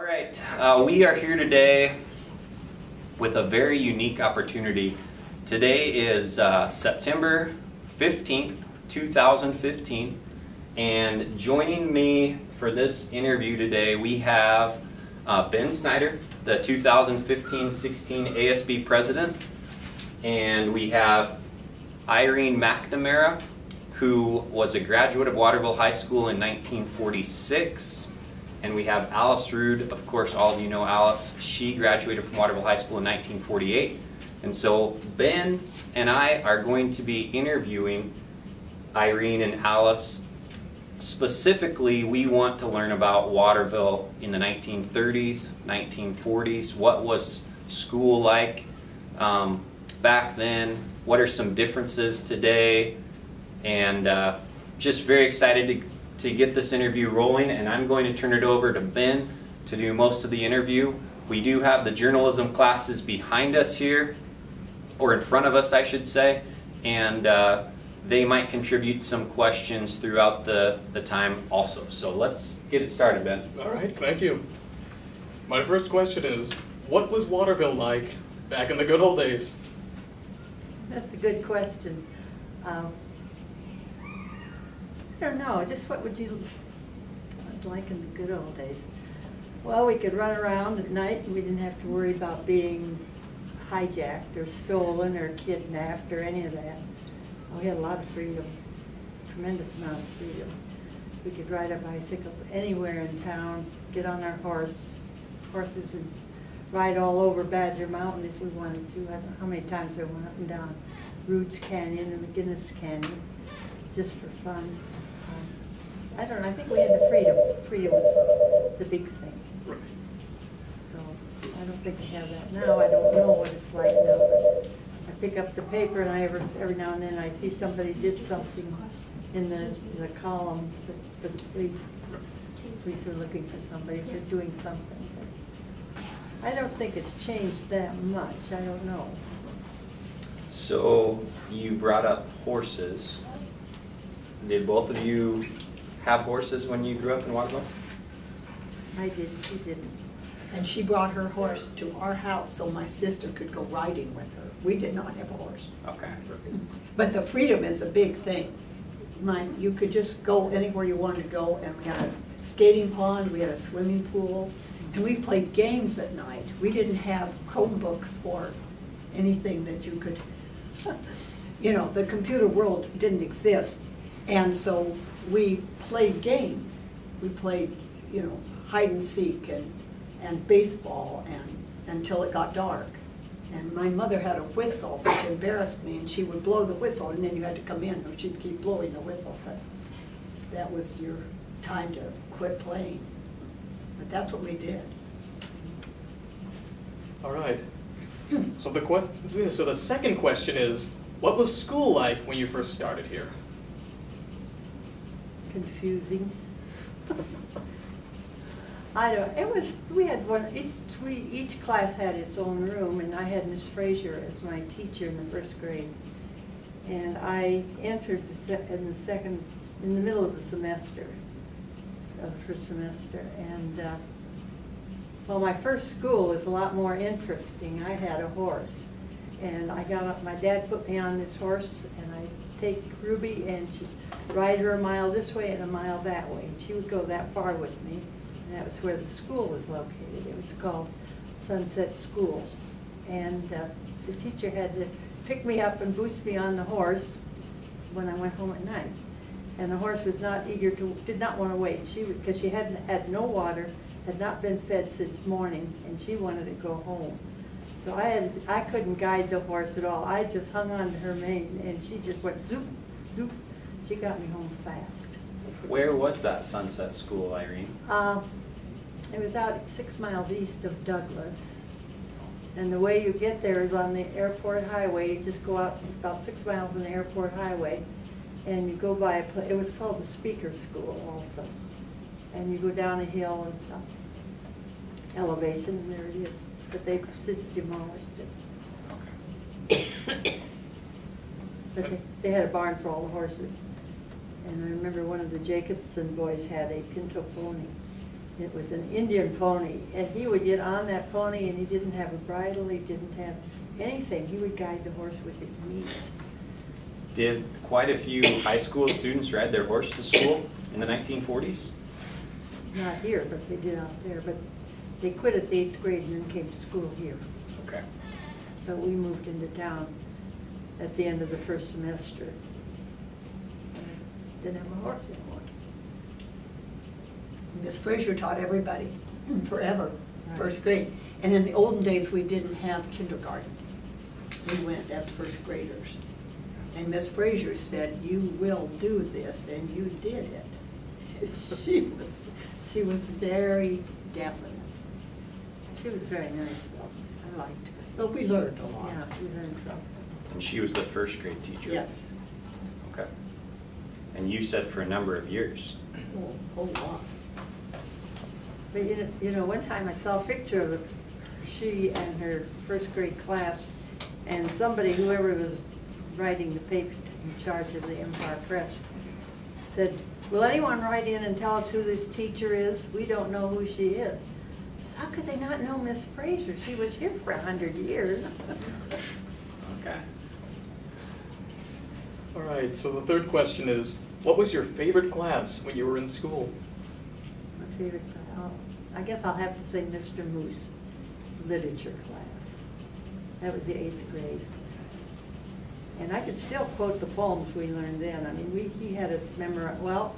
All right, we are here today with a very unique opportunity. Today is September 15th, 2015, and joining me for this interview today we have Ben Snyder, the 2015-16 ASB President, and we have Irene McNamara, who was a graduate of Waterville High School in 1946. And we have Alice Rude. Of course, all of you know Alice. She graduated from Waterville High School in 1948. And so Ben and I are going to be interviewing Irene and Alice. Specifically, we want to learn about Waterville in the 1930s, 1940s. What was school like back then? What are some differences today? And just very excited to get this interview rolling, and I'm going to turn it over to Ben to do most of the interview. We do have the journalism classes behind us here, or in front of us I should say, and they might contribute some questions throughout the time also. So let's get it started, Ben. All right, thank you. My first question is, what was Waterville like back in the good old days? That's a good question. I don't know, just what would you like in the good old days? Well, we could run around at night and we didn't have to worry about being hijacked or stolen or kidnapped or any of that. We had a lot of freedom, tremendous amount of freedom. We could ride our bicycles anywhere in town, get on our horses and ride all over Badger Mountain if we wanted to. I don't know how many times I went up and down Roots Canyon and McGinnis Canyon just for fun. I don't know, I think we had the freedom. Freedom was the big thing. Right. So I don't think we have that now. I don't know what it's like now. But I pick up the paper and every now and then I see somebody did something in the column for the police. Police are looking for somebody, they're doing something. But I don't think it's changed that much. I don't know. So you brought up horses. Did both of you have horses when you grew up in Waterville? I did, she didn't. And she brought her horse to our house so my sister could go riding with her. We did not have a horse. Okay. But the freedom is a big thing. You could just go anywhere you wanted to go, and we had a skating pond, we had a swimming pool, and we played games at night. We didn't have Chromebooks or anything that you could, you know, the computer world didn't exist. And so we played games. We played, you know, hide and seek and baseball until it got dark. And my mother had a whistle, which embarrassed me, and she would blow the whistle, and then you had to come in, or she'd keep blowing the whistle. But that was your time to quit playing. But that's what we did. All right. So the second question is, what was school like when you first started here? Confusing. I don't, it was, we had one, each class had its own room, and I had Miss Frazier as my teacher in the first grade. And I entered in the middle of the semester, of the first semester. And well, my first school was a lot more interesting. I had a horse, and I got up, my dad put me on this horse, and I take Ruby and she'd ride her a mile this way and a mile that way. And she would go that far with me, and that was where the school was located. It was called Sunset School. And the teacher had to pick me up and boost me on the horse when I went home at night. And the horse was not eager to, did not want to wait. Because she hadn't had no water, had not been fed since morning, and she wanted to go home. So I couldn't guide the horse at all. I just hung on to her mane, and she just went zoop, zoop. She got me home fast. Where was that Sunset School, Irene? It was out 6 miles east of Douglas. And the way you get there is on the airport highway. You just go out about 6 miles on the airport highway, and you go by it was called the Speaker School also. And you go down a hill and elevation, and there it is. But they've since demolished it. Okay. But they had a barn for all the horses. And I remember one of the Jacobson boys had a pinto pony. It was an Indian pony, and he would get on that pony, and he didn't have a bridle, he didn't have anything. He would guide the horse with his knees. Did quite a few high school students ride their horse to school in the 1940s? Not here, but they did out there. But they quit at the 8th grade and then came to school here. Okay. But we moved into town at the end of the first semester. Didn't have a horse anymore. Miss Fraser taught everybody forever, Right. first grade. And in the olden days, we didn't have kindergarten. We went as first graders. And Miss Fraser said, "You will do this," and you did it. She was very definite. She was very nice, though. I liked her. But we learned a lot. Yeah, we learned from her. And she was the first grade teacher? Yes, Okay. And you said for a number of years? a whole lot. But you know, one time I saw a picture of she and her first grade class, and somebody, whoever was writing the paper in charge of the Empire Press, said, "Will anyone write in and tell us who this teacher is? We don't know who she is." So how could they not know Miss Fraser? She was here for 100 years. Okay. All right, so the third question is, what was your favorite class when you were in school? My favorite class, I guess I'll have to say Mr. Moose, literature class. That was the 8th grade. And I could still quote the poems we learned then. I mean, he had us memorize, well,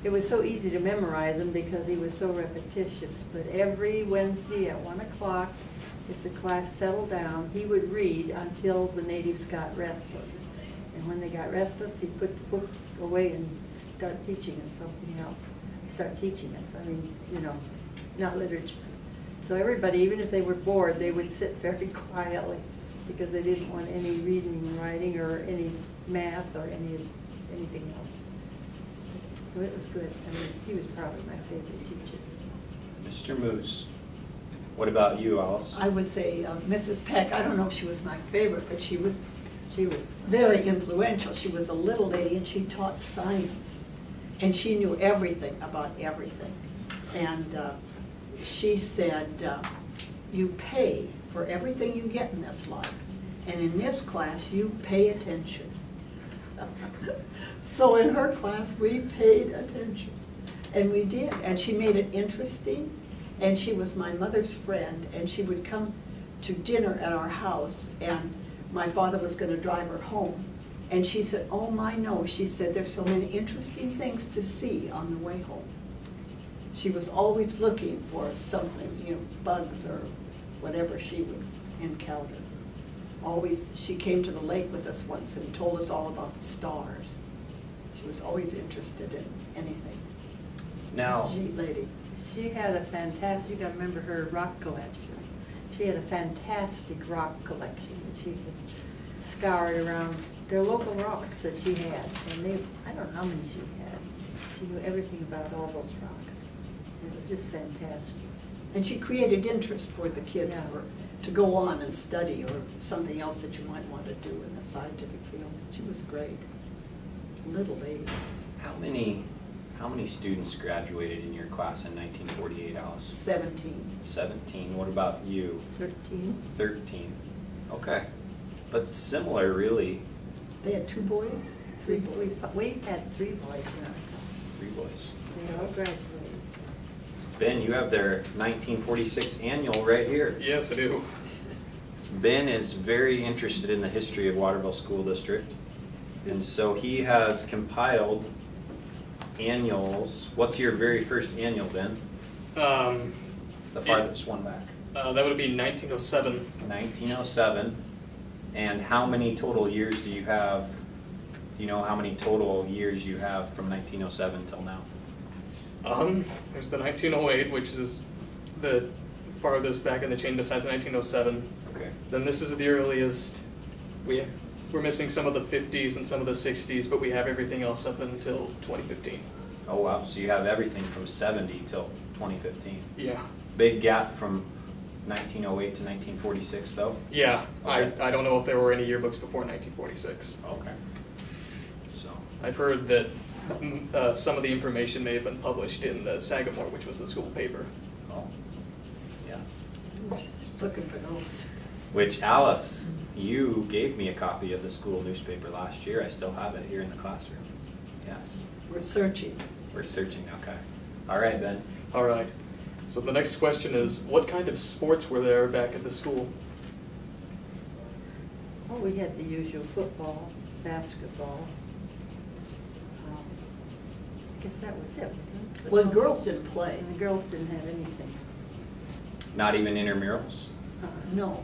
it was so easy to memorize them because he was so repetitious. But every Wednesday at 1 o'clock, if the class settled down, he would read until the natives got restless. And when they got restless, he'd put the book away and start teaching us something else. Start teaching us, I mean, you know, not literature. So everybody, even if they were bored, they would sit very quietly because they didn't want any reading and writing or any math or anything else. So it was good. I mean, he was probably my favorite teacher. Mr. Moose. What about you, Alice? I would say Mrs. Peck, I don't know if she was my favorite, but she was She was very influential. She was a little lady and she taught science. And she knew everything about everything. And she said, you pay for everything you get in this life. And in this class, you pay attention. So in her class, we paid attention. And we did. And she made it interesting. And she was my mother's friend. And she would come to dinner at our house. And my father was going to drive her home. And she said, "Oh my no," she said, "there's so many interesting things to see on the way home." She was always looking for something, you know, bugs or whatever she would encounter. Always, she came to the lake with us once and told us all about the stars. She was always interested in anything. Now, Neat lady. She had a fantastic, you gotta remember her rock collection. She had a fantastic rock collection that she had scoured around. They're local rocks that she had, and I don't know how many she had. She knew everything about all those rocks. It was just fantastic. And she created interest for the kids Yeah. or to go on and study or something else that you might want to do in the scientific field. She was great. Little lady. how many students graduated in your class in 1948, Alice? 17. 17. What about you? 13. 13. Okay. But similar, really. They had 2 boys, 3 boys. We had 3 boys in our class. 3 boys. They all graduated. Ben, you have their 1946 annual right here. Yes, I do. Ben is very interested in the history of Waterville School District, and so he has compiled annuals. What's your very first annual, Ben? The farthest one back. That would be 1907. 1907. And how many total years do you have? Do you know how many total years you have from 1907 till now? There's the 1908, which is the farthest back in the chain besides 1907. Okay. Then this is the earliest. We're missing some of the 50s and some of the 60s, but we have everything else up until 2015. Oh wow, so you have everything from 70 till 2015. Yeah. Big gap from 1908 to 1946 though? Yeah, Okay. I don't know if there were any yearbooks before 1946. Okay. So, I've heard that some of the information may have been published in the Sagamore, which was the school paper. Oh, yes. We're looking for those. Which, Alice, you gave me a copy of the school newspaper last year. I still have it here in the classroom. Yes. We're searching. We're searching, okay. All right, Ben. All right. So the next question is, what kind of sports were there back at the school? Oh, we had the usual football, basketball. I guess that was it, wasn't it? Well, the girls didn't play. And the girls didn't have anything. Not even intramurals? No.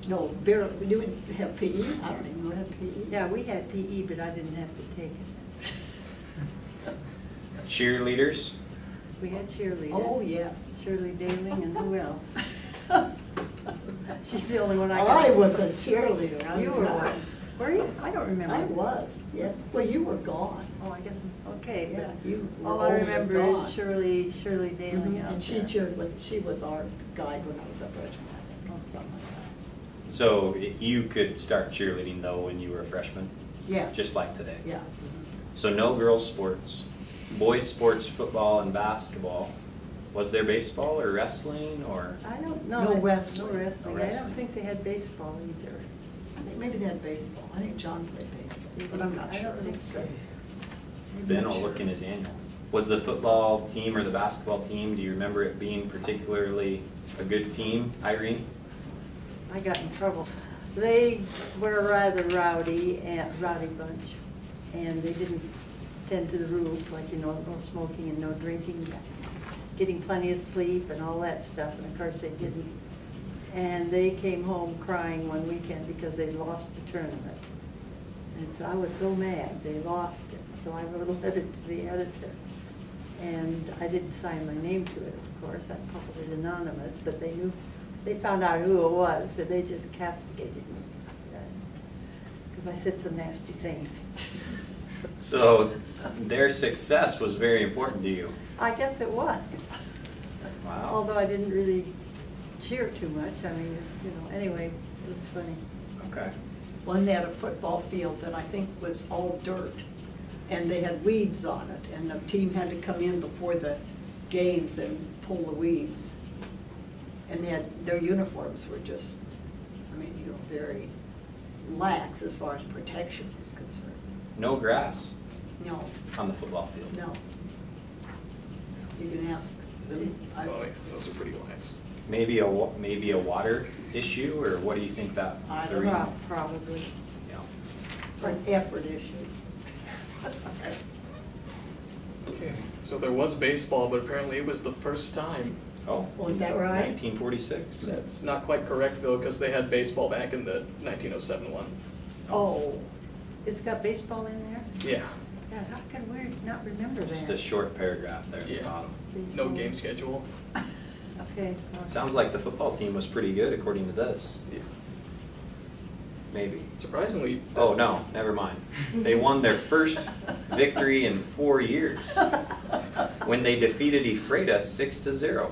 No, barely. We didn't have PE. I don't even know what had PE. Yeah, we had PE, but I didn't have to take it. Cheerleaders? We had cheerleaders. Oh, yes. Shirley Daling and who else? She's the only one I got. I was a cheerleader. I You was were not. one. Were you? I don't remember. I was, yes. Well, you were gone. Oh, I guess, okay. Yeah, But you were all I old and remember gone. is Shirley Daling out And she there. cheered with, she was our guide when I was a freshman, I think, or something like that. So you could start cheerleading though when you were a freshman? Yes. Just like today? Yeah. So no girls' sports, boys' sports, football and basketball. Was there baseball or wrestling or? I don't know. No wrestling. No wrestling. No I wrestling. don't think they had baseball either. I think maybe they had baseball. I think John played baseball, but I'm not I sure. don't think so. Ben will look in his annual. Was the football team or the basketball team, do you remember it being particularly a good team, Irene? I got in trouble. They were a rather rowdy bunch, and they didn't tend to the rules, like, you know, no smoking and no drinking, getting plenty of sleep and all that stuff, and of course they didn't. And they came home crying one weekend because they lost the tournament. And so I was so mad, they lost it. So I wrote a letter to the editor. And I didn't sign my name to it, of course, I published it anonymous, but they knew, they found out who it was, so they just castigated me. Because I said some nasty things. So their success was very important to you. I guess it was. Wow. Although I didn't really cheer too much, I mean, it's, you know, anyway, it was funny. Okay. One, they had a football field that I think was all dirt, and they had weeds on it, and the team had to come in before the games and pull the weeds. And they had, their uniforms were just, I mean, you know, very lax as far as protection is concerned. No grass No, on the football field? no. You can ask them. Oh, yeah, those are pretty lax. Maybe a water issue, or what do you think that I the don't reason? know. Probably. Yeah. An effort issue. Okay. So there was baseball, but apparently it was the first time. Oh. Oh, is that right? 1946. That's not quite correct though, because they had baseball back in the 1907 one. Oh, It's got baseball in there? Yeah. God, how can we not remember that? Just a short paragraph there at the Yeah. bottom. No game schedule. Okay. well, Sounds like the football team was pretty good according to this. Yeah. Maybe. Surprisingly. Oh, no, never mind. They won their first victory in 4 years when they defeated Ephrata 6-0.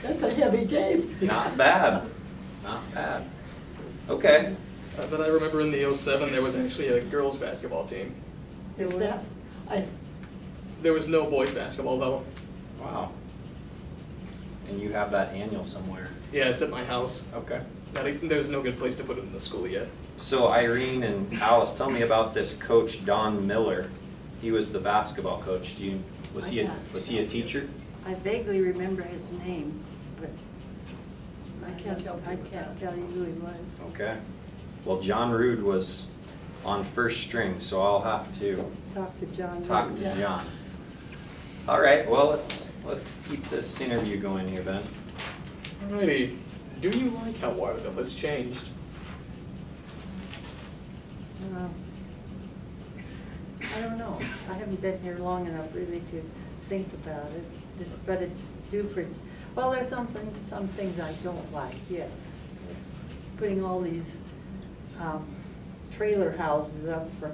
that's a heavy game. Not bad. Not bad. Okay. But I remember in the 07 there was actually a girls basketball team. Is that, There was no boys basketball though. Wow. And you have that annual somewhere. Yeah, it's at my house. Okay. There's no good place to put it in the school yet. So Irene and Alice, tell me about this coach, Don Miller. He was the basketball coach. Was he a teacher? I vaguely remember his name, but I can't help you I with can't that. tell you who he was. Okay. Well, John Rood was on first string, so I'll have to Talk to John. talk Wood. to John. All right. Well, let's keep this interview going here, Ben. Alrighty. Do you like how Waterville has changed? I don't know. I haven't been here long enough really to think about it, but it's due for, well, there's some things I don't like, yes. Putting all these trailer houses up for